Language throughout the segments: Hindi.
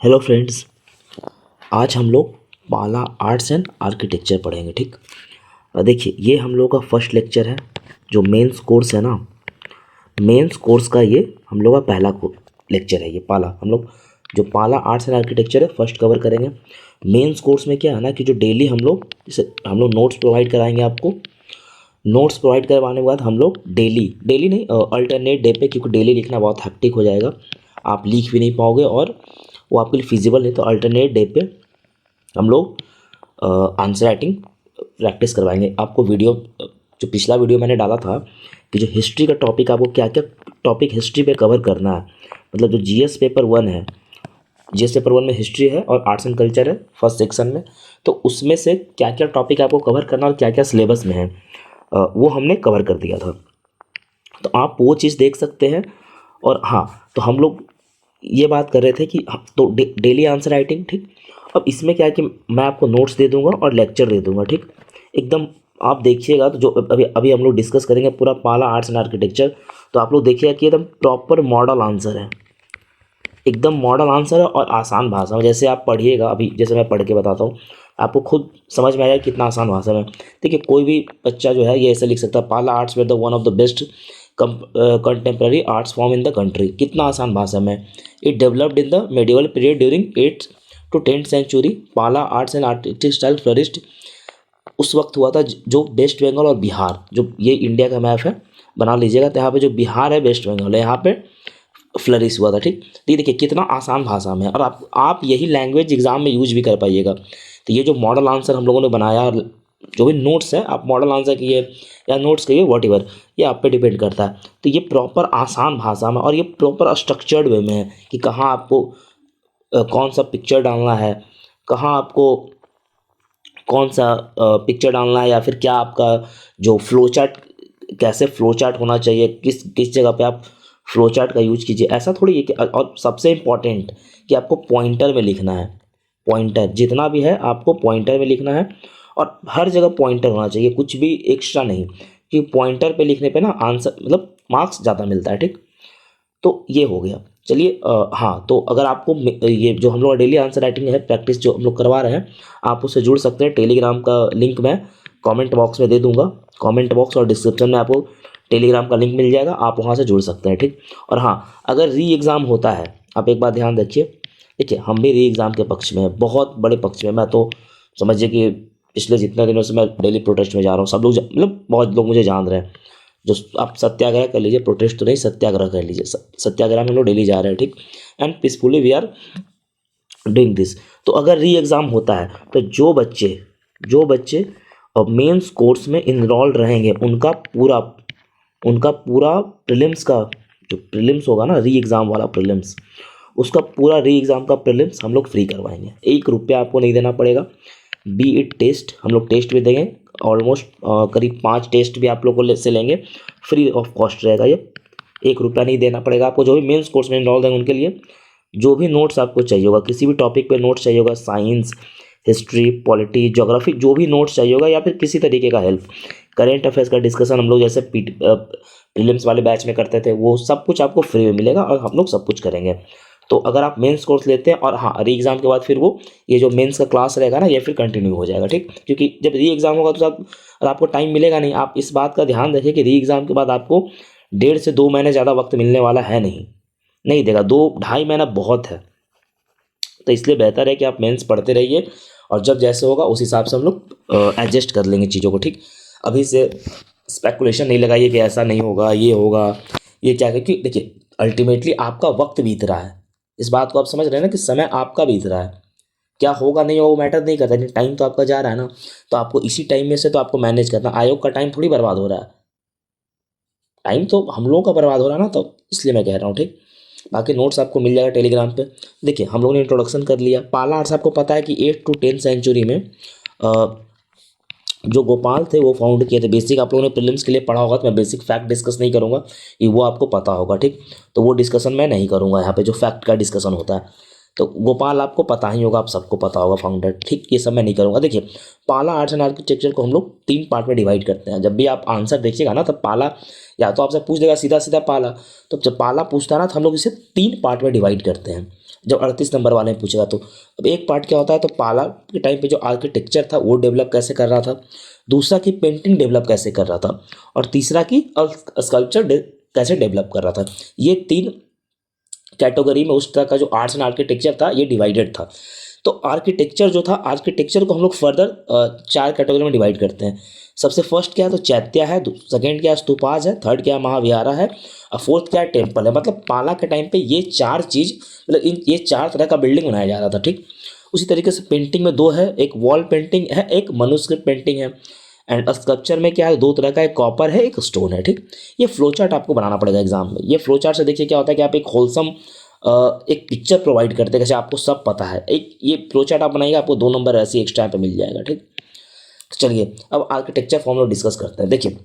Hello friends. आज हम लोग पाला आर्ट्स एंड आर्किटेक्चर पढ़ेंगे। ठीक। देखिए, ये हम लोग का फर्स्ट लेक्चर है जो मेंस कोर्स है ना। मेंस कोर्स का ये हम लोग का पहला लेक्चर है। ये पाला हम लोग जो पाला आर्ट्स एंड आर्किटेक्चर है फर्स्ट कवर करेंगे। मेंस कोर्स में क्या है ना कि जो डेली हम लोग नोट्स प्रोवाइड कराएंगे आपको। नोट्स प्रोवाइड करवाने के बाद हम लोग डेली डेली नहीं, अल्टरनेट डे पे, क्योंकि डेली लिखना बहुत हैक्टिक हो जाएगा, आप लिख भी नहीं पाओगे और वो आपके लिए फिजिबल है। तो अल्टरनेट डे पे हम लोग आंसर राइटिंग प्रैक्टिस करवाएंगे आपको। वीडियो जो पिछला वीडियो मैंने डाला था कि जो हिस्ट्री का टॉपिक, आपको क्या क्या टॉपिक हिस्ट्री पे कवर करना है, मतलब जो जीएस पेपर 1 है, जीएस पेपर 1 में हिस्ट्री है और आर्ट्स एंड कल्चर है फर्स्ट सेक्शन में। तो उसमें से क्या क्या टॉपिक आपको कवर करना और क्या क्या सिलेबस में है, वो हमने कवर कर दिया था। तो आप वो चीज़ देख सकते हैं। और हाँ, तो हम लोग ये बात कर रहे थे कि तो डेली आंसर राइटिंग। ठीक। अब इसमें क्या है कि मैं आपको नोट्स दे दूंगा और लेक्चर दे दूंगा। ठीक। एकदम आप देखिएगा तो जो अभी अभी हम लोग डिस्कस करेंगे पूरा पाला आर्ट्स एंड आर्किटेक्चर, तो आप लोग देखिएगा कि एकदम प्रॉपर मॉडल आंसर है, एकदम मॉडल आंसर है और आसान भाषा में। जैसे आप पढ़िएगा, अभी जैसे मैं पढ़ के बताता हूँ, आपको खुद समझ में आएगा कितना आसान भाषा में। देखिए, कोई भी बच्चा जो है ये ऐसे लिख सकता है, पाला आर्ट्स में the one of the best contemporary arts form in the country. कितना आसान भाषा में। It developed in the medieval period during 8th to 10th century. Pala arts and artistic style flourished. उस वक्त हुआ था जो वेस्ट बंगाल और बिहार, जो ये इंडिया का मैप है, बना लीजिएगा। तो यहाँ पे जो बिहार है, वेस्ट बंगाल है, यहाँ पे फ्लरिश हुआ था। ठीक। तो ये देखिए कितना आसान भाषा में है, और आप यही लैंग्वेज एग्जाम में यूज भी कर पाइएगा। तो ये जो मॉडल आंसर हम लोगों ने बनाया, और जो भी नोट्स है, आप मॉडल आंसर कहिए या नोट्स कहिए, वॉट ये आप पे डिपेंड करता है। तो ये प्रॉपर आसान भाषा में और ये प्रॉपर स्ट्रक्चर्ड वे में है कि कहाँ आपको कौन सा पिक्चर डालना है, कहाँ आपको कौन सा पिक्चर डालना है, या फिर क्या आपका जो फ्लो चार्ट, कैसे फ्लो चार्ट होना चाहिए, किस किस जगह पे आप फ्लो चार्ट का यूज कीजिए। ऐसा थोड़ी है कि, और सबसे इम्पॉर्टेंट कि आपको पॉइंटर में लिखना है। पॉइंटर जितना भी है आपको पॉइंटर में लिखना है, और हर जगह पॉइंटर होना चाहिए, कुछ भी एक्स्ट्रा नहीं, क्योंकि पॉइंटर पे लिखने पे ना आंसर मतलब मार्क्स ज़्यादा मिलता है। ठीक। तो ये हो गया। चलिए, हाँ, तो अगर आपको ये जो हम लोग डेली आंसर राइटिंग है प्रैक्टिस जो हम लोग करवा रहे हैं, आप उससे जुड़ सकते हैं। टेलीग्राम का लिंक मैं कमेंट बॉक्स में दे दूंगा। कमेंट बॉक्स और डिस्क्रिप्शन में आपको टेलीग्राम का लिंक मिल जाएगा, आप वहाँ से जुड़ सकते हैं। ठीक। और हाँ, अगर री एग्ज़ाम होता है, आप एक बात ध्यान रखिए। देखिए, हम भी री एग्ज़ाम के पक्ष में हैं, बहुत बड़े पक्ष में। मैं तो समझिए कि पिछले जितने दिनों से मैं डेली प्रोटेस्ट में जा रहा हूँ, सब लोग मतलब बहुत लोग मुझे जान रहे हैं। जो आप सत्याग्रह कर लीजिए, प्रोटेस्ट तो नहीं, सत्याग्रह कर लीजिए। सत्याग्रह में हम लोग डेली जा रहे हैं। ठीक। And peacefully we are doing this. तो अगर री एग्ज़ाम होता है तो जो बच्चे मेंस कोर्स में इनरोल रहेंगे, उनका पूरा प्रीलिम्स का जो प्रीलिम्स होगा ना, री एग्ज़ाम वाला प्रीलिम्स, उसका पूरा री एग्ज़ाम का प्रीलिम्स हम लोग फ्री करवाएंगे। 1 रुपया आपको नहीं देना पड़ेगा। बी इट टेस्ट, हम लोग टेस्ट भी देंगे। ऑलमोस्ट करीब 5 टेस्ट भी आप लोग को से लेंगे, फ्री ऑफ कॉस्ट रहेगा ये। 1 रुपया नहीं देना पड़ेगा आपको। जो भी मेंस कोर्स में इनरोल देंगे उनके लिए जो भी नोट्स आपको चाहिए होगा, किसी भी टॉपिक पे नोट्स चाहिए होगा, साइंस, हिस्ट्री, पॉलिटी, ज्योग्राफी, जो भी नोट्स चाहिए होगा, या फिर किसी तरीके का हेल्प, करेंट अफेयर्स का डिस्कशन हम लोग जैसे प्रीलिम्स वाले बैच में करते थे, वो सब कुछ आपको फ्री में मिलेगा और हम लोग सब कुछ करेंगे। तो अगर आप मेंस कोर्स लेते हैं, और हाँ, री एग्ज़ाम के बाद फिर वो ये जो मेंस का क्लास रहेगा ना, ये फिर कंटिन्यू हो जाएगा। ठीक। क्योंकि जब री एग्ज़ाम होगा तो और आपको टाइम मिलेगा नहीं। आप इस बात का ध्यान रखिए कि री एग्ज़ाम के बाद आपको 1.5 से 2 महीने ज़्यादा वक्त मिलने वाला है नहीं, नहीं देगा। 2-2.5 महीना बहुत है। तो इसलिए बेहतर है कि आप मेंस पढ़ते रहिए, और जब जैसे होगा उस हिसाब से हम लोग एडजस्ट कर लेंगे चीज़ों को। ठीक। अभी से स्पेकुलेशन नहीं लगाइए कि ऐसा नहीं होगा, ये होगा, ये क्या, क्योंकि देखिए अल्टीमेटली आपका वक्त बीत रहा है। इस बात को आप समझ रहे हैं ना कि समय आपका बीत रहा है। क्या होगा नहीं होगा वो मैटर नहीं करता, लेकिन टाइम तो आपका जा रहा है ना। तो आपको इसी टाइम में से तो आपको मैनेज करना। आयोग का टाइम थोड़ी बर्बाद हो रहा है, टाइम तो हम लोगों का बर्बाद हो रहा है ना। तो इसलिए मैं कह रहा हूँ। ठीक। बाकी नोट्स आपको मिल जाएगा टेलीग्राम पे। देखिए, हम लोगों ने इंट्रोडक्शन कर लिया। पाला आर्ट्स आपको पता है कि 8th to 10th सेंचुरी में जो गोपाल थे वो फाउंड किए थे। बेसिक आप लोगों ने प्रीलिम्स के लिए पढ़ा होगा, तो मैं बेसिक फैक्ट डिस्कस नहीं करूंगा, ये वो आपको पता होगा। ठीक। तो वो डिस्कशन मैं नहीं करूंगा यहाँ पे, जो फैक्ट का डिस्कशन होता है। तो गोपाल आपको पता ही होगा, आप सबको पता होगा फाउंडर, ठीक। ये सब मैं नहीं करूँगा। देखिए पाला आर्ट्स एंड आर्किटेक्चर को हम लोग 3 पार्ट में डिवाइड करते हैं। जब भी आप आंसर देखिएगा ना, तब पाला या तो आपसे पूछ देगा सीधा सीधा पाला, तो जब पाला पूछता है ना, तो हम लोग इसे 3 पार्ट में डिवाइड करते हैं। जब 38 नंबर वाले में पूछेगा तो अब एक पार्ट क्या होता है, तो पाला के टाइम पे जो आर्किटेक्चर था वो डेवलप कैसे कर रहा था, दूसरा की पेंटिंग डेवलप कैसे कर रहा था, और तीसरा की स्कल्पचर कैसे डेवलप कर रहा था। ये 3 कैटेगरी में उस तरह का जो आर्ट्स एंड आर्किटेक्चर था ये डिवाइडेड था। तो आर्किटेक्चर जो था, आर्किटेक्चर को हम लोग फर्दर 4 कैटेगरी में डिवाइड करते हैं। सबसे फर्स्ट क्या है, तो चैत्य है, सेकंड क्या है, स्तूपाज है, थर्ड क्या है, महाविहारा है, और फोर्थ क्या है, टेम्पल है। मतलब पाला के टाइम पे ये 4 चीज़, मतलब ये 4 तरह का बिल्डिंग बनाया जा रहा था, ठीक। उसी तरीके से पेंटिंग में 2 है, एक वॉल पेंटिंग है, एक मनुस्क्रिप्ट पेंटिंग है। एंड स्कल्पचर में क्या है, 2 तरह का, एक कॉपर है, एक स्टोन है, ठीक। ये फ्लो चार्ट आपको बनाना पड़ेगा एग्जाम में। ये फ्लो चार्ट से देखिए क्या होता है कि आप एक होलसम एक पिक्चर प्रोवाइड करते हैं, जैसे आपको सब पता है। एक ये फ्लो चार्ट आप बनाइएगा, आपको 2 नंबर ऐसे एक्स्ट्रा पे मिल जाएगा, ठीक। तो चलिए अब आर्किटेक्चर फॉर्म लोग डिस्कस करते हैं। देखिए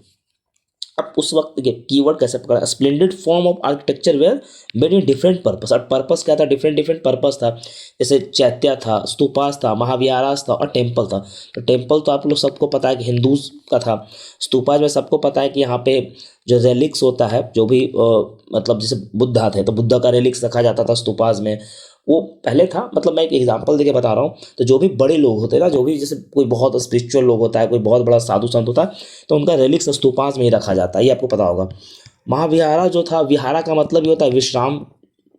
अब उस वक्त के कीवर्ड कैसे पकड़ा, splendid form of architecture were made in different purpose. और पर्पस क्या था, डिफरेंट डिफरेंट पर्पस था। जैसे चैत्य था, स्तूपास था, महाविहारास था, और टेम्पल था। तो टेम्पल तो आप लोग सबको पता है कि हिंदूज का था। स्तूपाज में सबको पता है कि यहाँ पे जो रेलिक्स होता है, जो भी मतलब जैसे बुद्धा थे तो बुद्धा का रेलिक्स रखा जाता था स्तूपाज में, वो पहले था। मतलब मैं एक एग्जांपल देके बता रहा हूँ। तो जो भी बड़े लोग होते हैं ना, जो भी जैसे कोई बहुत स्पिरिचुअल लोग होता है, कोई बहुत बड़ा साधु संत होता है, तो उनका रेलिक्स स्तूपास में ही रखा जाता है, ये आपको पता होगा। महाविहारा जो था, विहारा का मतलब ये होता है विश्राम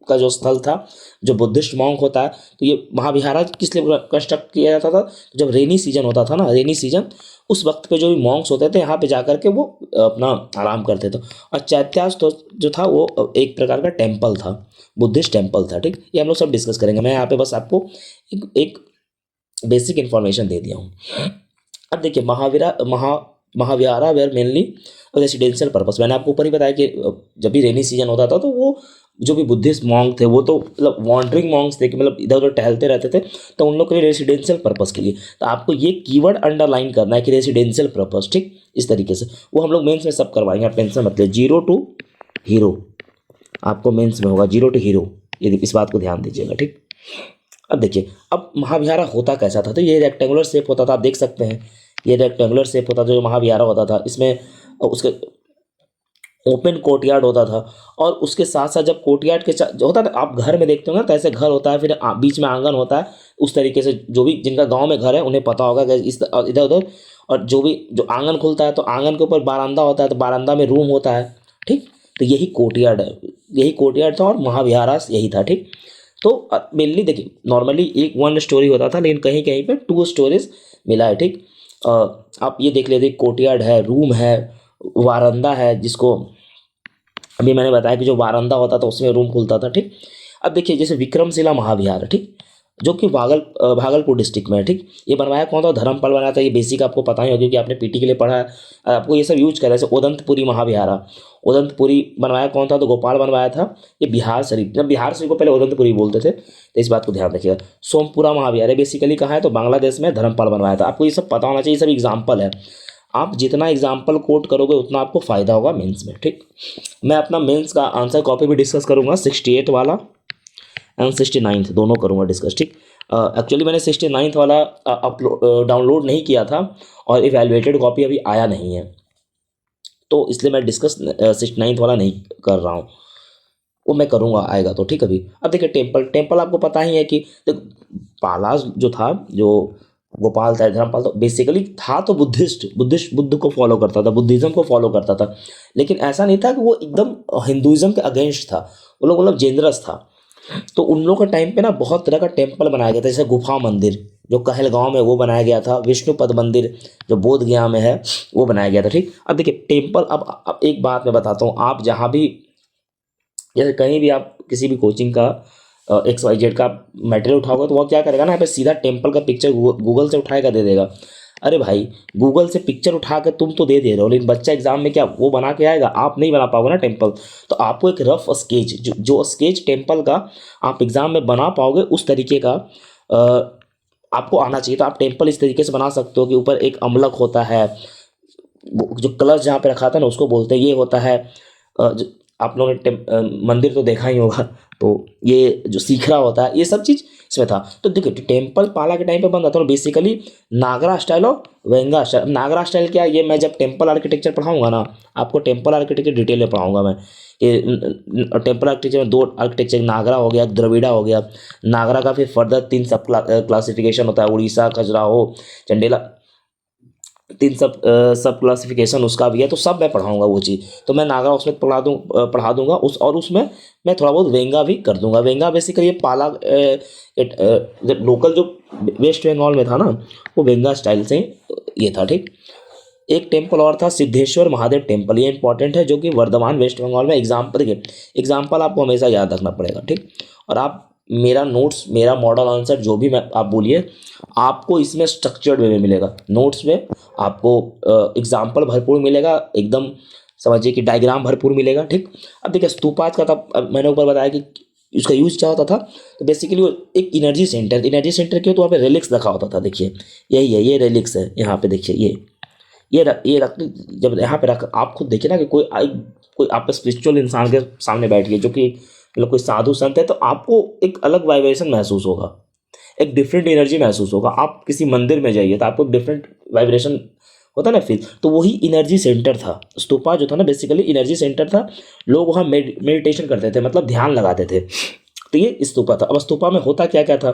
का जो स्थल था, जो बुद्धिस्ट मॉन्क होता है। तो ये महाविहारा किस लिए कंस्ट्रक्ट किया जाता था, जब रेनी सीजन होता था ना, रेनी सीजन, उस वक्त पे जो भी मॉन्क्स होते थे यहाँ पे जाकर के वो अपना आराम करते थे। और चैत्यास तो जो था वो एक प्रकार का टेम्पल था, बुद्धिस्ट टेम्पल था, ठीक। ये हम लोग सब डिस्कस करेंगे। मैं यहाँ पे बस आपको एक बेसिक इन्फॉर्मेशन दे दिया हूँ। अब देखिए Mahavihara where mainly residential purpose. मैंने आपको ऊपर ही बताया कि जब भी रेनी सीजन होता था तो वो जो भी बुद्धिस्ट मॉन्क थे वो तो मतलब वॉन्डरिंग मॉन्क्स थे कि मतलब इधर उधर टहलते रहते थे, तो उन लोग के लिए रेसिडेंशियल पर्पस के लिए। तो आपको ये कीवर्ड अंडरलाइन करना है कि रेसिडेंशियल पर्पस, ठीक। इस तरीके से वो हम लोग मेंस में सब करवाएंगे, आप टेंशन मत लीजिए। 0 टू हीरो आपको मेंस में होगा, 0 टू हीरो, ये इस बात को ध्यान दीजिएगा, ठीक। अब देखिए अब महाविहारा होता कैसा था, तो ये रेक्टेंगुलर शेप होता था, आप देख सकते हैं ये रेक्टेंगुलर शेप होता था जो महाविहारा होता था। इसमें उसके ओपन कोर्टयार्ड होता था, और उसके साथ साथ जब कोर्टयार्ड के जो होता था, आप घर में देखते हो ना, तो ऐसे घर होता है, फिर बीच में आंगन होता है। उस तरीके से जो भी जिनका गांव में घर है उन्हें पता होगा कि इस इधर उधर, और जो भी जो आंगन खुलता है तो आंगन के ऊपर बारांदा होता है, तो बारांदा में रूम होता है, ठीक। तो यही कोर्टयार्ड है, यही कोर्टयार्ड था, और महाविहारास यही था, ठीक। तो मेनली देखिए नॉर्मली एक 1 स्टोरी होता था, लेकिन कहीं कहीं पे 2 स्टोरीज मिला है, ठीक। आप ये देख लेते, कोर्टयार्ड है, रूम है, वारंदा है, जिसको अभी मैंने बताया कि जो वारंदा होता था उसमें रूम खुलता था, ठीक। अब देखिए जैसे विक्रमशिला महाविहार, ठीक, जो कि भागलपुर डिस्ट्रिक्ट में है, ठीक। ये बनवाया कौन था, धर्मपाल बनाया था। ये बेसिक आपको पता ही होगा क्योंकि आपने पीटी के लिए पढ़ा है, आपको ये सब यूज करा है। जैसे उदंतपुरी महाविहारा, उदंतपुरी बनवाया कौन था, तो गोपाल बनवाया था। ये बिहार शरीफ, जब बिहार शरीफ को पहले उदंतपुरी बोलते थे, तो इस बात को ध्यान रखिएगा। सोमपुरा महाविहार बेसिकली कहाँ है, तो बांग्लादेश में धर्मपाल बनवाया था। आपको ये सब पता होना चाहिए, सब एग्जाम्पल है। आप जितना एग्जाम्पल कोट करोगे उतना आपको फायदा होगा मेंस में, ठीक। मैं अपना मेंस का आंसर कॉपी भी डिस्कस करूंगा, 68 वाला एंड 69 दोनों करूंगा डिस्कस, ठीक। एक्चुअली मैंने 69 वाला अपलोड डाउनलोड नहीं किया था, और इवैल्यूएटेड कॉपी अभी आया नहीं है, तो इसलिए मैं डिस्कस 69 वाला नहीं कर रहा हूँ, वो मैं करूँगा, आएगा तो, ठीक। अभी अब देखिए टेम्पल आपको पता ही है कि पाला जो था, जो गोपाल था, धर्मपाल, तो बेसिकली था तो बुद्धिस्ट बुद्ध को फॉलो करता था, बुद्धिज्म को फॉलो करता था। लेकिन ऐसा नहीं था कि वो एकदम हिंदुइज्म के अगेंस्ट था, वो लोग मतलब जेनरस था। तो उन लोगों के टाइम पे ना बहुत तरह का टेम्पल बनाया गया था, जैसे गुफा मंदिर जो कहलगांव में वो बनाया गया था, विष्णुपद मंदिर जो बोध गया में है वो बनाया गया था, ठीक। अब देखिए टेम्पल, अब एक बात मैं बताता हूँ, आप जहाँ भी जैसे कहीं भी आप किसी भी कोचिंग का XYZ का मटेरियल उठाओगे, तो वो क्या करेगा ना, यहाँ पे सीधा टेम्पल का पिक्चर गूगल से उठाएगा दे देगा। अरे भाई गूगल से पिक्चर उठा कर तुम तो दे दे रहे हो, लेकिन बच्चा एग्जाम में क्या वो बना के आएगा, आप नहीं बना पाओगे ना टेम्पल। तो आपको एक रफ स्केच जो स्केच टेम्पल का आप एग्जाम में बना पाओगे उस तरीके का आपको आना चाहिए। तो आप टेम्पल इस तरीके से बना सकते हो कि ऊपर एक अमलक होता है, जो कलश जहाँ पे रखा था ना उसको बोलते हैं, ये होता है आप लोगों ने मंदिर तो देखा ही होगा, तो ये जो सीखरा होता है ये सब चीज़ इसमें था। तो देखिए टेम्पल पाला के टाइम पे बन रहा था, और बेसिकली नागरा स्टाइल और वेंगा स्टाइल। नागरा स्टाइल क्या है, ये मैं जब टेम्पल आर्किटेक्चर पढ़ाऊंगा ना, आपको टेम्पल आर्किटेक्चर डिटेल में पढ़ाऊंगा मैं कि टेम्पल आर्किटेक्चर में दो आर्किटेक्चर, नागरा हो गया, द्रविड़ा हो गया। नागरा का फिर फर्दर 3 सब क्लासिफिकेशन होता है, उड़ीसा, खजुराहो, चंडेला, 3 सब क्लासिफिकेशन उसका भी है। तो सब मैं पढ़ाऊंगा वो चीज़, तो मैं नागरा उसमें पढ़ा दूंगा उस, और उसमें मैं थोड़ा बहुत वेंगा भी कर दूंगा। वेंगा बेसिकली ये पाला जब लोकल जो वेस्ट बंगाल में था ना, वो वेंगा स्टाइल से ये था, ठीक। एक टेम्पल और था सिद्धेश्वर महादेव टेम्पल, ये इंपॉर्टेंट है, जो कि वर्धमान वेस्ट बंगाल में। एग्जाम्पल देखिए, एग्जाम्पल आपको हमेशा याद रखना पड़ेगा, ठीक। और आप मेरा नोट्स, मेरा मॉडल आंसर जो भी मैं आप बोलिए, आपको इसमें स्ट्रक्चर्ड वे में मिलेगा। नोट्स में आपको एग्जाम्पल भरपूर मिलेगा, एकदम समझिए कि डायग्राम भरपूर मिलेगा, ठीक। अब देखिए स्तूपाज का था, अब मैंने ऊपर बताया कि उसका यूज क्या होता था। तो बेसिकली वो एक एनर्जी सेंटर क्यों, तो वहाँ पे रेलिक्स रखा होता था। देखिए यही है, ये रेलिक्स है यहाँ पे, देखिए ये रख, जब यहाँ पे रख, आप खुद देखिए ना कि कोई आप स्पिरिचुअल इंसान के सामने बैठिए, जो कि मतलब कोई साधु संत है, तो आपको एक अलग वाइब्रेशन महसूस होगा, एक डिफरेंट एनर्जी महसूस होगा। आप किसी मंदिर में जाइए तो आपको डिफरेंट वाइब्रेशन होता है ना फील, तो वही एनर्जी सेंटर था। स्तूपा जो था ना बेसिकली एनर्जी सेंटर था। लोग वहाँ मेडिटेशन करते थे, मतलब ध्यान लगाते थे। तो ये स्तूपा था। अब स्तूपा में होता क्या क्या था,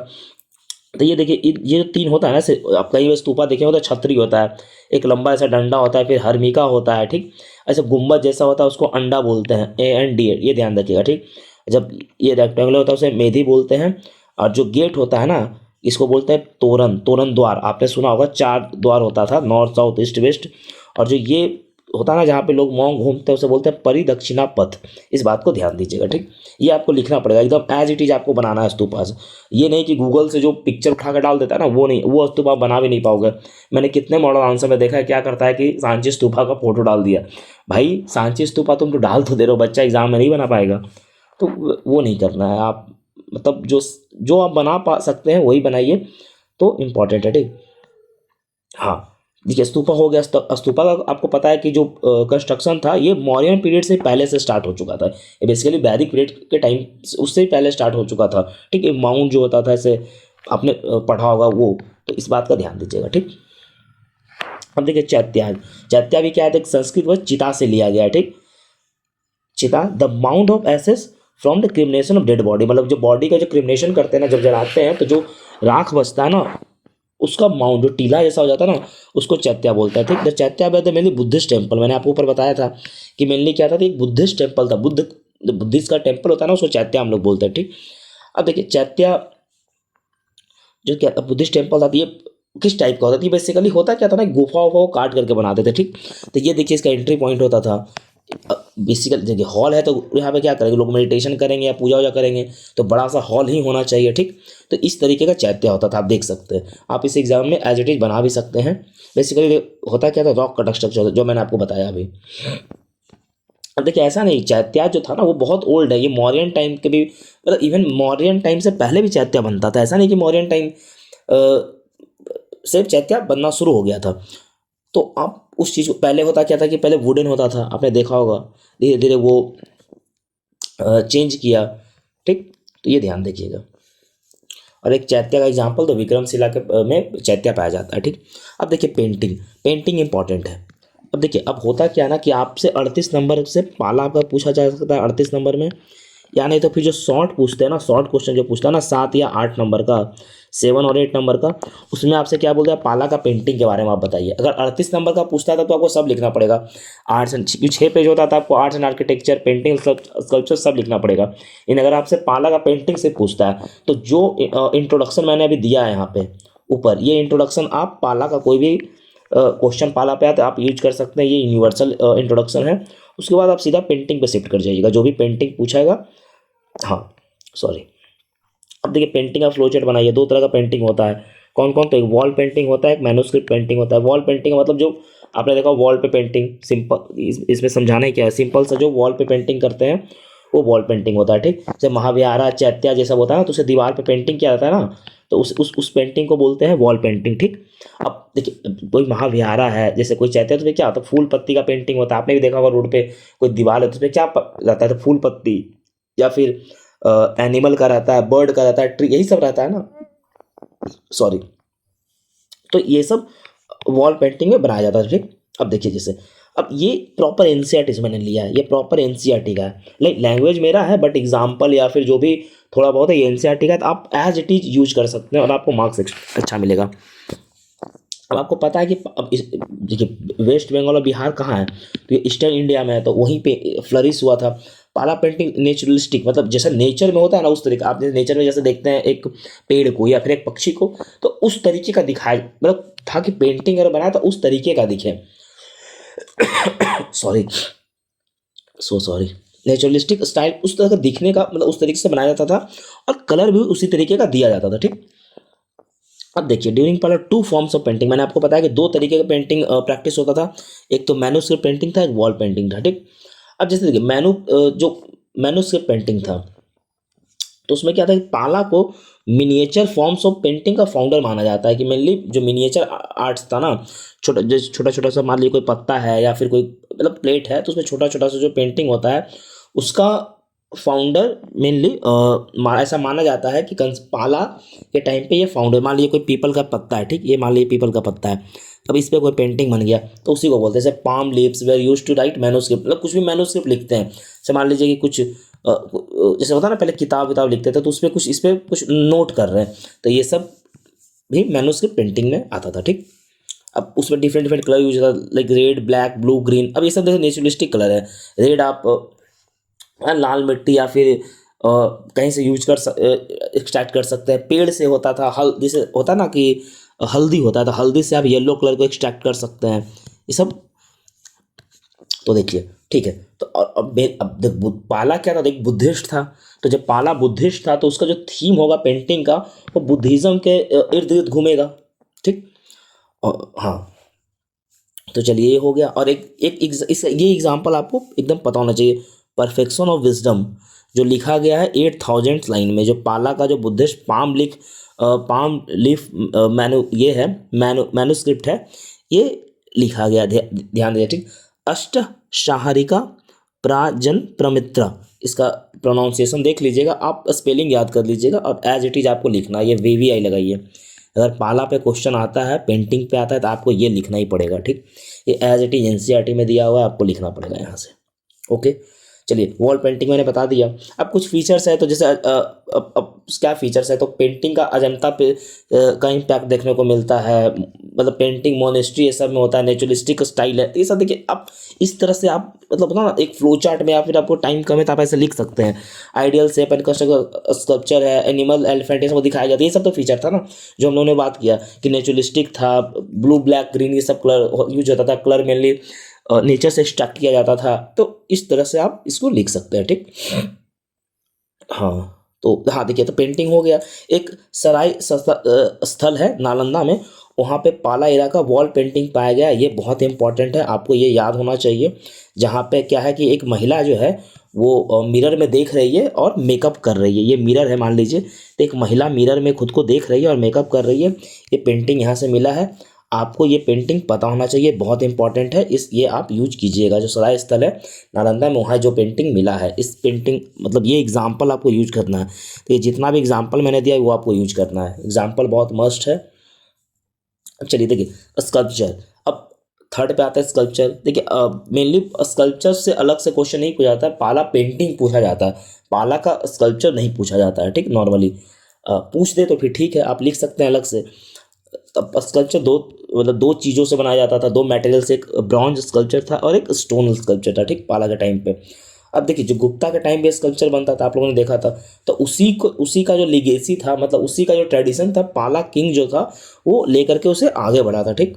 तो ये देखिए ये जो 3 होता है ना, ऐसे आप कहीं स्तूपा देखे होता है, छतरी होता है, एक लंबा ऐसा डंडा होता है, फिर हर्मिका होता है, ठीक। ऐसे गुम्बद जैसा होता है, उसको अंडा बोलते हैं, AND, ये ध्यान रखिएगा, ठीक। जब ये रेक्टेंगुलर होता है उसे मेधी बोलते हैं। और जो गेट होता है ना, इसको बोलते हैं तोरण द्वार। आपने सुना होगा 4 द्वार होता था, नॉर्थ, साउथ, ईस्ट, वेस्ट। और जो ये होता है ना, जहाँ पे लोग मॉन्ग घूमते हैं, उसे बोलते हैं परिदक्षिणा पथ। इस बात को ध्यान दीजिएगा, ठीक। ये आपको लिखना पड़ेगा एकदम एज इट इज, आपको बनाना है स्तूपा। ये नहीं कि गूगल से जो पिक्चर उठा कर डाल देता है ना, वो नहीं, वो स्तूपा बना भी नहीं पाओगे। मैंने कितने मॉडल आंसर में देखा है, क्या करता है कि सांची स्तूपा का फोटो डाल दिया। भाई सांची स्तूपा तुम तो डाल तो दे रहे हो, बच्चा एग्जाम में नहीं बना पाएगा। तो वो नहीं करना है आप, मतलब जो आप बना पा सकते हैं वही बनाइए, तो इम्पोर्टेंट है, ठीक। हाँ देखिए स्तूपा हो गया। स्तूपा का आपको पता है कि जो कंस्ट्रक्शन था, ये मौर्यन पीरियड से पहले से स्टार्ट हो चुका था। ये बेसिकली वैदिक पीरियड के टाइम उससे ही पहले स्टार्ट हो चुका था, ठीक है। माउंट जो होता था, ऐसे आपने पढ़ा होगा वो, तो इस बात का ध्यान दीजिएगा, ठीक। अब देखिए चैत्या भी क्या है, संस्कृत वर्ड चिता से लिया गया है, ठीक। चिता the mount of ashes from the cremation of dead body, मतलब जो बॉडी का जो क्रिमिनेशन करते हैं ना, जब जलाते हैं तो जो राख बचता है ना, उसका माउंट जो टीला जैसा हो जाता है ना, उसको चैत्या बोलता है, ठीक। The chaitya the mainly Buddhist temple, मैंने आपको ऊपर बताया था कि मेनली क्या था, एक बुद्धिस्ट टेम्पल था। बुद्धिस्ट का टेम्पल होता है ना, उसको चैत्या हम लोग बोलते हैं, ठीक। अब देखिए चैत्या जो क्या था, बुद्धिस्ट टेम्पल था, ये किस टाइप का होता था, बेसिकली होता क्या था ना, गुफा वुफा को काट करके बनाते थे, ठीक। तो ये देखिए इसका एंट्री पॉइंट होता था। बेसिकली देखिए हॉल है, तो यहाँ पे क्या करेंगे लोग, मेडिटेशन करेंगे या पूजा वूजा करेंगे, तो बड़ा सा हॉल ही होना चाहिए, ठीक। तो इस तरीके का चैत्य होता था, आप देख सकते हैं। आप इस एग्जाम में एज इट इज बना भी सकते हैं। बेसिकली होता क्या था, रॉक कट स्ट्रक्चर जो मैंने आपको बताया अभी। अब देखिए ऐसा नहीं, चैत्या जो था ना वो बहुत ओल्ड है, ये मौर्यन टाइम के भी, मतलब इवन मौर्यन टाइम से पहले भी चैत्या बनता था। ऐसा नहीं कि मौर्यन टाइम से चैत्या बनना शुरू हो गया था। तो आप उस चीज़ को, पहले होता क्या था कि पहले वुडन होता था, आपने देखा होगा, धीरे धीरे वो चेंज किया, ठीक। तो ये ध्यान देखिएगा। और एक चैत्या का एग्जाम्पल तो विक्रमशिला के में चैत्या पाया जाता है, ठीक। अब देखिए पेंटिंग इंपॉर्टेंट है। अब देखिए अब होता क्या है ना कि आपसे 38 नंबर से पाला आपका पूछा जा सकता है 38 नंबर में, या नहीं तो फिर जो शॉर्ट पूछते हैं ना, शॉर्ट क्वेश्चन जो पूछता है ना 7 या 8 नंबर का, 7 और 8 नंबर का, उसमें आपसे क्या बोलते हैं, पाला का पेंटिंग के बारे में आप बताइए। अगर 38 नंबर का पूछता था तो आपको सब लिखना पड़ेगा। आर्ट्स एंड 6 पेज होता था, आपको arts and architecture, painting, sculpture सब लिखना पड़ेगा। लेकिन अगर आपसे पाला का पेंटिंग से पूछता है, तो जो इंट्रोडक्शन मैंने अभी दिया है यहाँ पे ऊपर, ये इंट्रोडक्शन आप पाला का कोई भी क्वेश्चन पाला पे आया तो आप यूज कर सकते हैं। ये यूनिवर्सल इंट्रोडक्शन है। उसके बाद आप सीधा पेंटिंग पे शिफ्ट कर जाइएगा, जो भी पेंटिंग पूछाएगा। हाँ सॉरी, अब देखिए पेंटिंग का फ्लो चार्ट बनाइए। 2 तरह का पेंटिंग होता है, कौन कौन, तो एक वॉल पेंटिंग होता है, एक मैन्युस्क्रिप्ट पेंटिंग होता है। वॉल पेंटिंग मतलब जो आपने देखा वॉल पे पेंटिंग, सिंपल, इसमें समझाना ही क्या है, सिंपल सा जो वॉल पे पेंटिंग करते हैं वो वॉल पेंटिंग होता है, ठीक। जैसे महाविहारा, चैत्या जैसा होता है ना, तो उसे दीवार पे पेंटिंग किया जाता है ना, तो उस पेंटिंग को बोलते हैं वॉल पेंटिंग, ठीक। अब देखिए कोई महाविहारा है, जैसे कोई चाहते हैं तो क्या होता है, फूल पत्ती का पेंटिंग होता है, आपने भी देखा होगा रोड पे कोई दीवार है तो उसमें क्या रहता है, तो फूल पत्ती या फिर एनिमल का रहता है, बर्ड का रहता है, ट्री, यही सब रहता है ना, सॉरी। तो ये सब वॉल पेंटिंग में बनाया जाता है, ठीक। अब देखिए जैसे अब ये प्रॉपर एनसीईआरटी से मैंने लिया है, ये प्रॉपर एनसीईआरटी का है, लाइक लैंग्वेज मेरा है बट एग्जाम्पल या फिर जो भी थोड़ा बहुत है ये एनसीईआरटी का है, तो आप एज इट इज यूज कर सकते हैं और आपको मार्क्स अच्छा मिलेगा। अब आपको पता है कि अब देखिए वेस्ट बंगाल और बिहार कहाँ है, तो ये ईस्टर्न इंडिया में है, तो वहीं पे फ्लरिश हुआ था। पाला पेंटिंग नेचुरलिस्टिक, मतलब जैसा नेचर में होता है ना उस तरीके, आप नेचर में जैसे देखते हैं एक पेड़ को या फिर एक पक्षी को, तो उस तरीके का दिखाया, मतलब था कि पेंटिंग अगर बनाया तो उस तरीके का दिखे। Sorry, so sorry. Naturalistic style उस तरह का दिखने का, मतलब उस तरीके से बनाया जाता था और कलर भी उसी तरीके का दिया जाता था, ठीक। अब देखिए ड्यूरिंग पाला टू फॉर्म्स ऑफ पेंटिंग, मैंने आपको बताया कि दो तरीके का पेंटिंग प्रैक्टिस होता था, एक तो मैन्युस्क्रिप्ट पेंटिंग था, एक वॉल पेंटिंग था, ठीक। अब जैसे देखिए जो मैन्युस्क्रिप्ट पेंटिंग था तो उसमें क्या था कि पाला को मिनिएचर फॉर्म्स ऑफ पेंटिंग का फाउंडर माना जाता है, कि मेनली जो मिनिएचर आर्ट्स था ना, छोटा छोटा सा, मान लीजिए कोई पत्ता है या फिर कोई मतलब प्लेट है तो उसमें छोटा छोटा सा जो पेंटिंग होता है उसका फाउंडर मेनली ऐसा माना जाता है कि पाला के टाइम पे ये फाउंडर, मान लीजिए कोई पीपल का पत्ता है, ठीक, ये मान लीजिए पीपल का पत्ता है, अब इस पे कोई पेंटिंग बन गया तो उसी को बोलते हैं, जैसे palm leaves were used to write manuscript, मतलब कुछ भी मैन्युस्क्रिप्ट लिखते हैं, जैसे मान लीजिए कि कुछ जैसे होता है ना पहले किताब लिखते थे तो उसमें कुछ इस पे कुछ नोट कर रहे हैं, तो ये सब भी मैन्युस्क्रिप्ट पेंटिंग में आता था, ठीक। अब उसमें डिफरेंट डिफरेंट कलर यूज होता है, like red, black, blue, green. अब ये सब देखो नेचुरलिस्टिक कलर है। रेड आप लाल मिट्टी या फिर कहीं से यूज एक्सट्रैक्ट कर सकते हैं, पेड़ से होता था, जैसे होता ना कि हल्दी होता है तो हल्दी से आप येलो कलर को एक्सट्रैक्ट कर सकते हैं, ये सब। तो देखिए ठीक है, तो अब देख पाला क्या था, देख बुद्धिस्ट था, तो जब पाला बुद्धिस्ट था तो उसका जो थीम होगा पेंटिंग का वो बुद्धिज्म के इर्द गिर्द घूमेगा, ठीक। और हाँ, तो चलिए ये हो गया। और ये एग्जाम्पल आपको एकदम पता होना चाहिए, परफेक्शन ऑफ विजडम जो लिखा गया है 8000 लाइन में, जो पाला का जो बुद्धिस्ट पाम लीफ ये है मैन्युस्क्रिप्ट है, ये लिखा गया, ध्यान दीजिए, ठीक। अष्ट शाहरिका प्राजन प्रमित्रा, इसका प्रोनाउंसिएशन देख लीजिएगा, आप स्पेलिंग याद कर लीजिएगा और एज इट इज आपको लिखना है, ये VVI लगाइए। अगर पाला पे क्वेश्चन आता है, पेंटिंग पे आता है तो आपको ये लिखना ही पड़ेगा, ठीक। ये एज इट इज एनसीईआरटी में दिया हुआ है, आपको लिखना पड़ेगा यहाँ से। ओके, चलिए वॉल पेंटिंग मैंने बता दिया। अब कुछ फीचर्स है, तो जैसे अब क्या फीचर्स है, तो पेंटिंग का अजंता पे का इम्पैक्ट देखने को मिलता है, मतलब पेंटिंग मोनेस्ट्री ये सब में होता है, नेचुरलिस्टिक स्टाइल है, ये सब देखिए आप इस तरह से आप मतलब ना एक फ्लो चार्ट में, या फिर आपको टाइम कम है तो आप ऐसे लिख सकते हैं। आइडियल शेप एंड स्कल्पचर है, एनिमल, एलिफेंट, ये सब दिखाया जाता है, ये सब तो फीचर था ना जो हम लोगों ने बात किया कि नेचुरलिस्टिक था, ब्लू, ब्लैक, ग्रीन ये सब कलर यूज होता था, कलर मेनली नेचर से एक्सट्रैक्ट किया जाता था, तो इस तरह से आप इसको लिख सकते हैं, ठीक। हाँ, तो हाँ देखिए, तो पेंटिंग हो गया। एक सराय स्थल है नालंदा में, वहाँ पे पाला एरा का वॉल पेंटिंग पाया गया, ये बहुत इंपॉर्टेंट है, आपको ये याद होना चाहिए। जहाँ पे क्या है कि एक महिला जो है वो मिरर में देख रही है और मेकअप कर रही है, ये मिरर है मान लीजिए, तो एक महिला मिरर में खुद को देख रही है और मेकअप कर रही है, ये पेंटिंग यहाँ से मिला है। आपको ये पेंटिंग पता होना चाहिए, बहुत इंपॉर्टेंट है, ये आप यूज कीजिएगा। जो सराय स्थल है नालंदा में, वहाँ जो पेंटिंग मिला है, इस पेंटिंग मतलब ये एग्जाम्पल आपको यूज करना है, तो ये जितना भी एग्जाम्पल मैंने दिया है वो आपको यूज करना है, एग्जाम्पल बहुत मस्ट है। अब चलिए देखिए स्कल्पचर, अब थर्ड पे आता है स्कल्पचर। देखिए मेनली स्कल्पचर से अलग से क्वेश्चन नहीं पूछा जाता है, पाला पेंटिंग पूछा जाता है, पाला का स्कल्पचर नहीं पूछा जाता है, ठीक। नॉर्मली पूछ दे तो फिर ठीक है, आप लिख सकते हैं अलग से। तब स्कल्पचर दो चीज़ों से बनाया जाता था, दो मटेरियल से, एक ब्रॉन्ज स्कल्पचर था और एक स्टोन स्कल्पचर था, ठीक, पाला के टाइम पे। अब देखिए जो गुप्ता के टाइम पे स्कल्पचर बनता था, आप लोगों ने देखा था, तो उसी का जो लिगेसी था, मतलब उसी का जो ट्रेडिशन था, पाला किंग जो था वो लेकर के उसे आगे बढ़ा था, ठीक।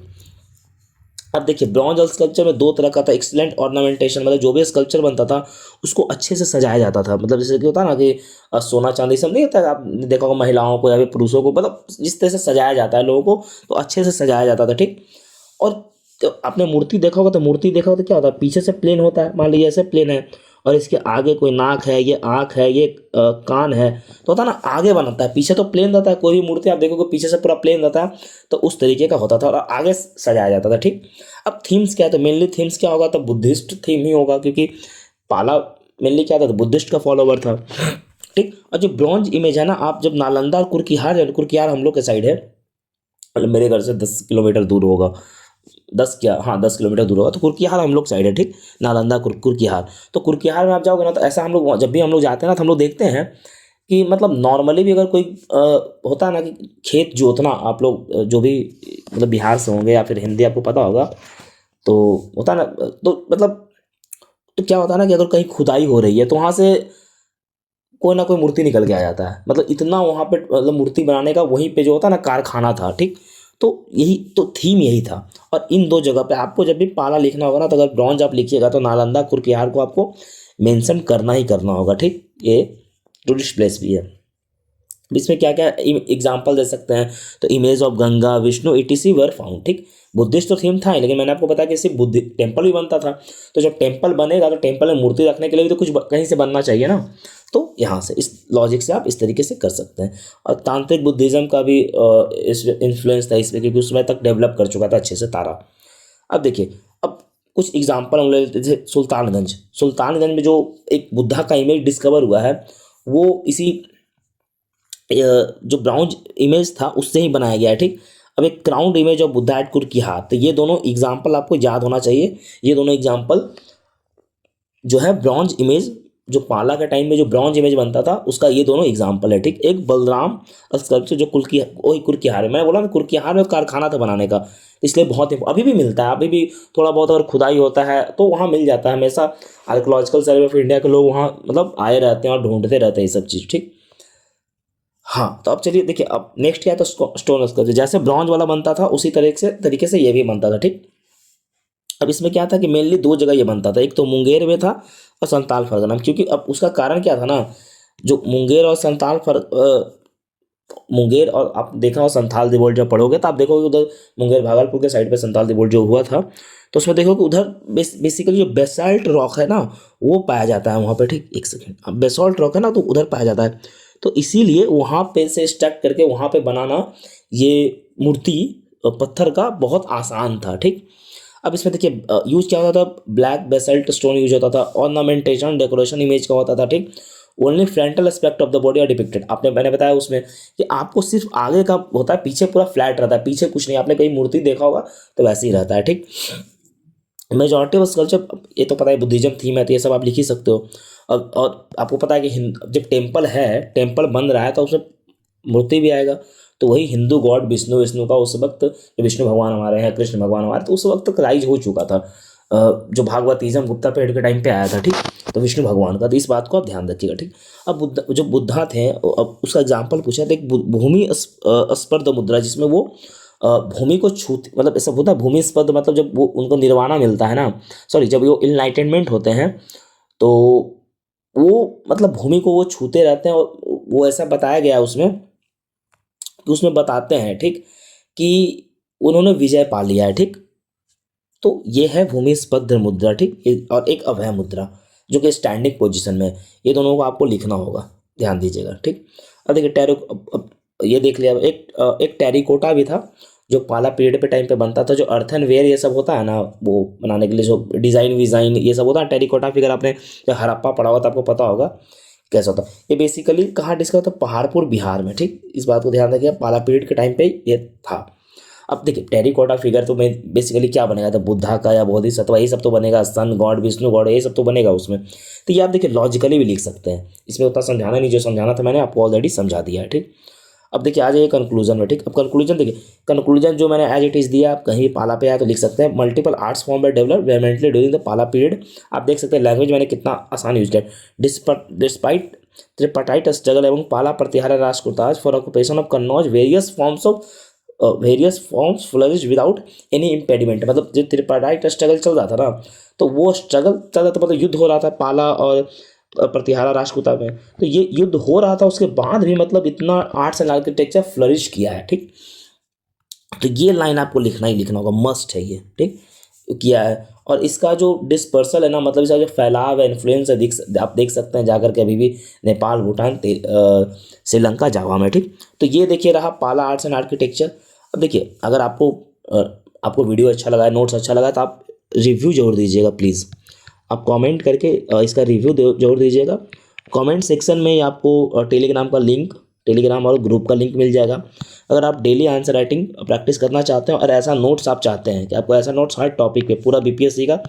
अब देखिए ब्रॉन्ज स्कल्पचर में दो तरह का था, एक्सीलेंट ऑर्नामेंटेशन, मतलब जो भी स्कल्पचर बनता था उसको अच्छे से सजाया जाता था, मतलब जैसे कि होता ना कि सोना चांदी सब नहीं होता, आपने देखा होगा महिलाओं को या फिर पुरुषों को, मतलब जिस तरह से सजाया जाता है लोगों को, तो अच्छे से सजाया जाता था, ठीक। और तो आपने मूर्ति देखा होगा, तो क्या होता है, पीछे से प्लेन होता है, मान लीजिए ऐसे प्लेन है, और इसके आगे कोई नाक है, ये आँख है, ये कान है, तो होता है ना आगे बनाता है, पीछे तो प्लेन रहता है। कोई भी मूर्ति आप देखोगे पीछे से पूरा प्लेन रहता है, तो उस तरीके का होता था और आगे सजाया जाता था। ठीक, अब थीम्स क्या है, तो मेनली थीम्स क्या होगा, तो बुद्धिस्ट थीम ही होगा, क्योंकि पाला मेनली क्या था, तो बुद्धिस्ट का फॉलोवर था। ठीक, और जो ब्रॉन्ज इमेज है ना, आप जब नालंदा और कुर्किहार, कुर्किहार हम लोग के साइड है, मतलब मेरे घर से 10 किलोमीटर दूर होगा, 10 किलोमीटर दूर होगा, तो कुर्किहार हम लोग साइड है। ठीक, नालंदा कुर्किहार, तो कुर्किहार में आप जाओगे ना, तो ऐसा हम लोग जब भी हम लोग जाते हैं ना, तो हम लोग देखते हैं कि मतलब नॉर्मली भी अगर कोई होता है ना कि खेत जोतना, आप लोग जो भी मतलब बिहार से होंगे या फिर हिंदी आपको पता होगा, तो होता है ना, तो मतलब तो क्या होता है ना कि अगर कहीं खुदाई हो रही है तो वहाँ से कोई ना कोई मूर्ति निकल के आ जाता है, मतलब इतना वहाँ पे मतलब मूर्ति बनाने का वहीं पे जो होता है ना कारखाना था। ठीक, तो यही तो थीम यही था। और इन दो जगह पे आपको जब भी पाला लिखना होगा ना, तो अगर ब्रॉन्ज आप लिखिएगा तो नालंदा कुर्किहार को आपको मेंशन करना ही करना होगा। ठीक, ये टूरिस्ट प्लेस भी है। इसमें क्या क्या एग्जाम्पल दे सकते हैं, तो image of Ganga Vishnu etc. were found. ठीक, बुद्धिस्ट तो थीम था ही, लेकिन मैंने आपको बताया कि सिर्फ बुद्धि टेम्पल भी बनता था, तो जब टेम्पल बनेगा तो टेम्पल में मूर्ति रखने के लिए भी तो कुछ कहीं से बनना चाहिए ना, तो यहाँ से इस लॉजिक से आप इस तरीके से कर सकते हैं। और तांत्रिक बुद्धिज्म का भी इस इन्फ्लुएंस था इसमें, क्योंकि उस समय तक डेवलप कर चुका था अच्छे से तारा। अब देखिए, अब कुछ एग्जाम्पल हम ले लेते थे। सुल्तानगंज, सुल्तानगंज में जो एक बुद्धा का इमेज डिस्कवर हुआ है, वो इसी जो ब्राउन इमेज था उससे ही बनाया गया है। ठीक, अब एक crowned image of Buddha at Kurkihar, तो ये दोनों एग्जाम्पल आपको याद होना चाहिए। ये दोनों एग्जाम्पल जो है ब्रॉन्ज इमेज, जो पाला के टाइम में जो ब्रॉन्ज इमेज बनता था उसका ये दोनों एग्जाम्पल है। ठीक, एक बलराम स्कल्पचर जो कुर्किहार है, मैं बोला ना कुर्किहार में कारखाना था बनाने का, इसलिए बहुत अभी भी मिलता है, अभी भी थोड़ा बहुत अगर खुदाई होता है तो वहाँ मिल जाता है हमेशा। आर्कोलॉजिकल सर्वे ऑफ इंडिया के लोग वहाँ मतलब आए रहते हैं और ढूंढते रहते हैं ये सब चीज़। ठीक, हाँ, तो अब चलिए देखिए, अब नेक्स्ट क्या है, तो स्टोन स्कल्पचर जैसे ब्रॉन्ज वाला बनता था उसी तरीके से ये भी बनता था। ठीक, अब इसमें क्या था कि मेनली दो जगह ये बनता था, एक तो मुंगेर में था और संताल परगना में, क्योंकि अब उसका कारण क्या था ना, जो मुंगेर और मुंगेर और आप देखा हो संथाल रिवोल्ट जब पढ़ोगे तो आप देखोगे उधर मुंगेर भागलपुर के साइड पे संथाल रिवोल्ट जो हुआ था, तो उसमें देखो कि उधर बेसिकली जो बेसाल्ट रॉक है ना वो पाया जाता है वहाँ पे। ठीक, एक सेकेंड, अब बेसाल्ट रॉक है ना तो उधर पाया जाता है, तो इसीलिए वहाँ पे से स्टक करके वहाँ पे बनाना ये मूर्ति पत्थर का बहुत आसान था। ठीक, अब इसमें देखिए यूज क्या होता था, ब्लैक बेसल्ट स्टोन यूज होता था, ऑर्नामेंटेशन डेकोरेशन इमेज का होता था। ठीक, only frontal aspect of the body are depicted, मैंने बताया उसमें कि आपको सिर्फ आगे का होता है, पीछे पूरा फ्लैट रहता है, पीछे कुछ नहीं। आपने कहीं मूर्ति देखा होगा तो वैसे ही रहता है। ठीक, मेजॉरिटी ऑफ स्कल्पचर, ये तो पता है बुद्धिज्म थीम है तो ये सब आप लिख ही सकते हो। और आपको पता है कि जब टेम्पल है, टेम्पल बन रहा है तो उसमें मूर्ति भी आएगा, तो वही हिंदू गॉड विष्णु, विष्णु का उस वक्त जो विष्णु भगवान हमारे हैं, कृष्ण भगवान हमारे, तो उस वक्त तक राइज हो चुका था। जो भागवतीज्म गुप्ता पीरियड के टाइम पे आया था। ठीक, तो विष्णु भगवान का, तो इस बात को आप ध्यान रखिएगा। ठीक, अब जो बुद्धा थे, अब उसका एग्जाम्पल पूछा था, एक भूमि स्पर्ध मुद्रा, जिसमें वो भूमि को छूते, मतलब ऐसा होता है भूमि स्पर्ध, मतलब जब वो उनको निर्वाणा मिलता है ना, सॉरी जब वो इनलाइटनमेंट होते हैं, तो वो मतलब भूमि को वो छूते रहते हैं, और वो ऐसा बताया गया है उसमें कि उसमें बताते हैं ठीक कि उन्होंने विजय पा लिया है। ठीक, तो ये है भूमि स्पर्ध मुद्रा। ठीक, और एक अभय मुद्रा जो कि स्टैंडिंग पोजीशन में है। ये दोनों को आपको लिखना होगा, ध्यान दीजिएगा। ठीक, अब देखिए अब ये देख लिया। एक टेरिकोटा भी था जो पाला पीरियड पे टाइम पे बनता था, जो अर्थन वेयर ये सब होता है ना, वो बनाने के लिए जो डिज़ाइन विज़ाइन ये सब होता है, टेरिकोटा फिगर आपने जब हड़प्पा पढ़ा हुआ तो आपको पता होगा कैसा होता है। ये बेसिकली कहाँ डिस्कवर होता है, पहाड़पुर बिहार में। ठीक, इस बात को ध्यान रखिए, पाला पीरियड के टाइम पे ये था। अब देखिए टेरिकोटा फिगर तो मैं बेसिकली क्या बनेगा, तो बुद्धा का या बोधिसत्व ये सब तो बनेगा, सन गॉड विष्णु गॉड ये सब तो बनेगा उसमें। तो ये आप देखिए लॉजिकली भी लिख सकते हैं, इसमें उतना समझाना नहीं, जो समझाना था मैंने आपको ऑलरेडी समझा दिया है। ठीक, अब देखिए आ जाइए कंक्लूजन में। ठीक, अब कंक्लूजन देखिए, कंक्लूजन जो मैंने एज इट इज़ दिया, आप कहीं भी पाला पे आया तो लिख सकते हैं। Multiple arts form way develop vehemently during the पाला पीरियड। आप देख सकते हैं लैंग्वेज मैंने कितना आसान यूज किया। डिस्पाइट त्रिपाठाइट स्ट्रगल एवं Pala Pratihara Rashtrakutas for occupation of Kannauj various forms flourish without any impediment. मतलब जो त्रिपाठाइट स्ट्रगल चल रहा था ना, तो वो स्ट्रगल चल रहा था, मतलब युद्ध हो रहा था पाला और प्रतिहारा राष्ट्रकूटा में, तो ये युद्ध हो रहा था, उसके बाद भी मतलब इतना आर्ट्स एंड आर्किटेक्चर फ्लरिश किया है। ठीक, तो ये लाइन आपको लिखना ही लिखना होगा, मस्ट है ये। ठीक, किया है। और इसका जो डिस्पर्सल है ना, मतलब इसका जो फैलाव है, इन्फ्लुएंस है, आप देख सकते हैं जाकर के अभी भी नेपाल, भूटान, श्रीलंका, जावा में। ठीक, तो ये देखिए रहा पाला आर्ट्स एंड आर्किटेक्चर। अब देखिए अगर आपको वीडियो अच्छा लगा है, नोट्स अच्छा लगा है, तो आप रिव्यू जरूर दीजिएगा प्लीज़। आप कमेंट करके इसका रिव्यू जरूर दीजिएगा। कमेंट सेक्शन में आपको टेलीग्राम का लिंक, टेलीग्राम और ग्रुप का लिंक मिल जाएगा। अगर आप डेली आंसर राइटिंग प्रैक्टिस करना चाहते हैं और ऐसा नोट्स आप चाहते हैं कि आपको ऐसा नोट्स हर टॉपिक पे, पूरा बीपीएससी का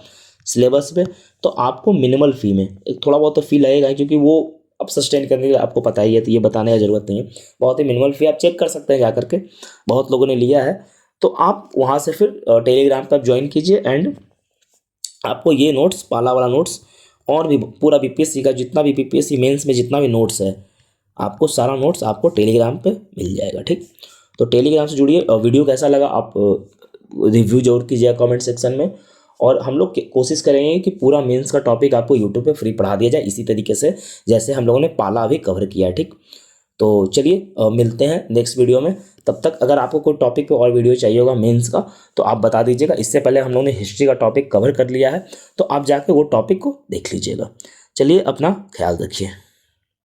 सिलेबस पे, तो आपको मिनिमल फ़ी में, एक थोड़ा बहुत तो फ़ी लगेगा क्योंकि वो अब सस्टेन करने के लिए आपको पता ही है, तो ये बताने की ज़रूरत नहीं है। बहुत ही मिनिमल फ़ी, आप चेक कर सकते हैं जा करके, बहुत लोगों ने लिया है। तो आप वहाँ से फिर टेलीग्राम पर ज्वाइन कीजिए एंड आपको ये नोट्स, पाला वाला नोट्स और भी पूरा बीपीएससी का जितना भी, बीपीएससी मेंस में जितना भी नोट्स है, आपको सारा नोट्स आपको टेलीग्राम पे मिल जाएगा। ठीक, तो टेलीग्राम से जुड़िए। वीडियो कैसा लगा आप रिव्यू जरूर कीजिएगा कमेंट सेक्शन में। और हम लोग कोशिश करेंगे कि पूरा मेंस का टॉपिक आपको यूट्यूब पे फ्री पढ़ा दिया जाए, इसी तरीके से जैसे हम लोगों ने पाला अभी कवर किया है। ठीक, तो चलिए मिलते हैं नेक्स्ट वीडियो में। तब तक अगर आपको कोई टॉपिक पे और वीडियो चाहिए होगा मेंस का, तो आप बता दीजिएगा। इससे पहले हम लोगों ने हिस्ट्री का टॉपिक कवर कर लिया है, तो आप जाके वो टॉपिक को देख लीजिएगा। चलिए, अपना ख्याल रखिए।